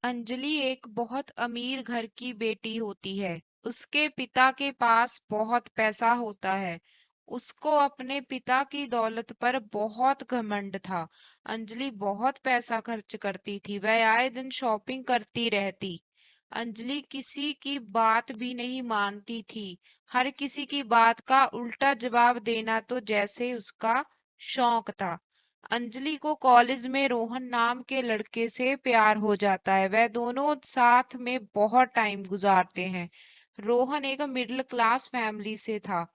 अंजलि एक बहुत अमीर घर की बेटी होती है। उसके पिता के पास बहुत पैसा होता है। उसको अपने पिता की दौलत पर बहुत घमंड था। अंजलि बहुत पैसा खर्च करती थी। वह आए दिन शॉपिंग करती रहती। अंजलि किसी की बात भी नहीं मानती थी। हर किसी की बात का उल्टा जवाब देना तो जैसे उसका शौक था। अंजलि को कॉलेज में रोहन नाम के लड़के से प्यार हो जाता है। वह दोनों साथ में बहुत टाइम गुजारते हैं। रोहन एक मिडिल क्लास फैमिली से था।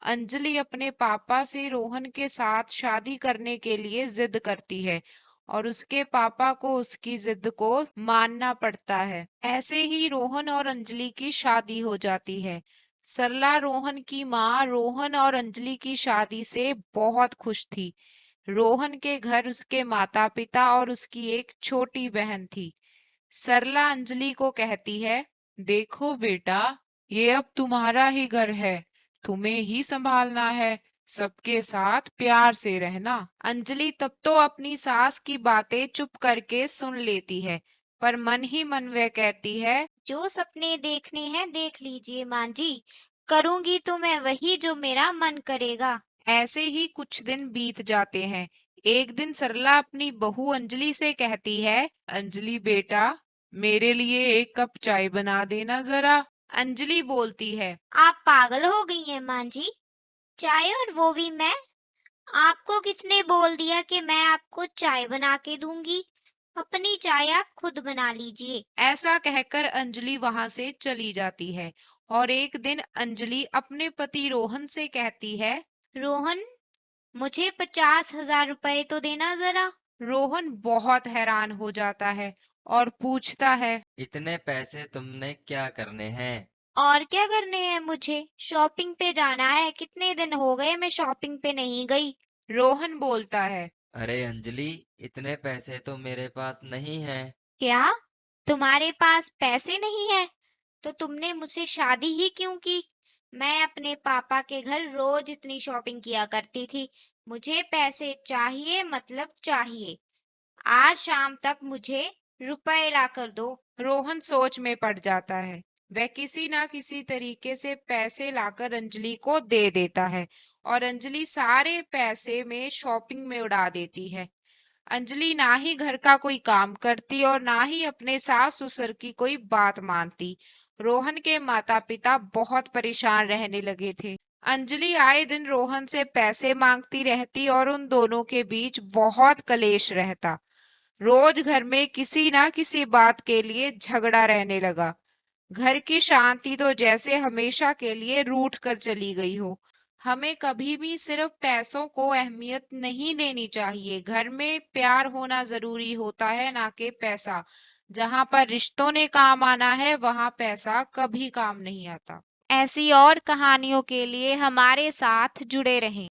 अंजलि अपने पापा से रोहन के साथ शादी करने के लिए जिद करती है और उसके पापा को उसकी जिद को मानना पड़ता है। ऐसे ही रोहन और अंजलि की शादी हो जाती है। सरला रोहन की माँ रोहन और अंजलि की शादी से बहुत खुश थी। रोहन के घर उसके माता पिता और उसकी एक छोटी बहन थी। सरला अंजलि को कहती है, देखो बेटा, ये अब तुम्हारा ही घर है। तुम्हें ही संभालना है। सबके साथ प्यार से रहना। अंजलि तब तो अपनी सास की बातें चुप करके सुन लेती है, पर मन ही मन वह कहती है, जो सपने देखने हैं देख लीजिए माँ जी। करूंगी तो मैं वही जो मेरा मन करेगा। ऐसे ही कुछ दिन बीत जाते हैं। एक दिन सरला अपनी बहू अंजलि से कहती है, अंजलि बेटा, मेरे लिए एक कप चाय बना देना जरा। अंजलि बोलती है, आप पागल हो गई हैं माँ जी। चाय, और वो भी मैं? आपको किसने बोल दिया कि मैं आपको चाय बना के दूंगी? अपनी चाय आप खुद बना लीजिए। ऐसा कहकर अंजलि वहां से चली जाती है। और एक दिन अंजलि अपने पति रोहन से कहती है, रोहन, मुझे 50,000 रुपए तो देना जरा। रोहन बहुत हैरान हो जाता है और पूछता है, इतने पैसे तुमने क्या करने हैं? और क्या करने हैं मुझे? शॉपिंग पे जाना है। कितने दिन हो गए मैं शॉपिंग पे नहीं गई। रोहन बोलता है, अरे अंजलि, इतने पैसे तो मेरे पास नहीं हैं। क्या? तुम्हारे पास पैसे नहीं है? तो तुमने मुझसे शादी ही क्यों की? मैं अपने पापा के घर रोज इतनी शॉपिंग किया करती थी। मुझे पैसे चाहिए, मतलब चाहिए। आज शाम तक मुझे रुपए ला कर दो। रोहन सोच में पड़ जाता है। वह किसी ना किसी तरीके से पैसे लाकर अंजलि को दे देता है और अंजलि सारे पैसे में शॉपिंग में उड़ा देती है। अंजलि ना ही घर का कोई काम करती और ना ही अपने सास ससुर की कोई बात मानती। रोहन के माता पिता बहुत परेशान रहने लगे थे। अंजलि आए दिन रोहन से पैसे मांगती रहती और उन दोनों के बीच बहुत कलेश रहता। रोज घर में किसी ना किसी बात के लिए झगड़ा रहने लगा। घर की शांति तो जैसे हमेशा के लिए रूठ कर चली गई हो। हमें कभी भी सिर्फ पैसों को अहमियत नहीं देनी चाहिए। घर में प्यार होना जरूरी होता है, ना कि पैसा। जहाँ पर रिश्तों ने काम आना है, वहाँ पैसा कभी काम नहीं आता। ऐसी और कहानियों के लिए हमारे साथ जुड़े रहें।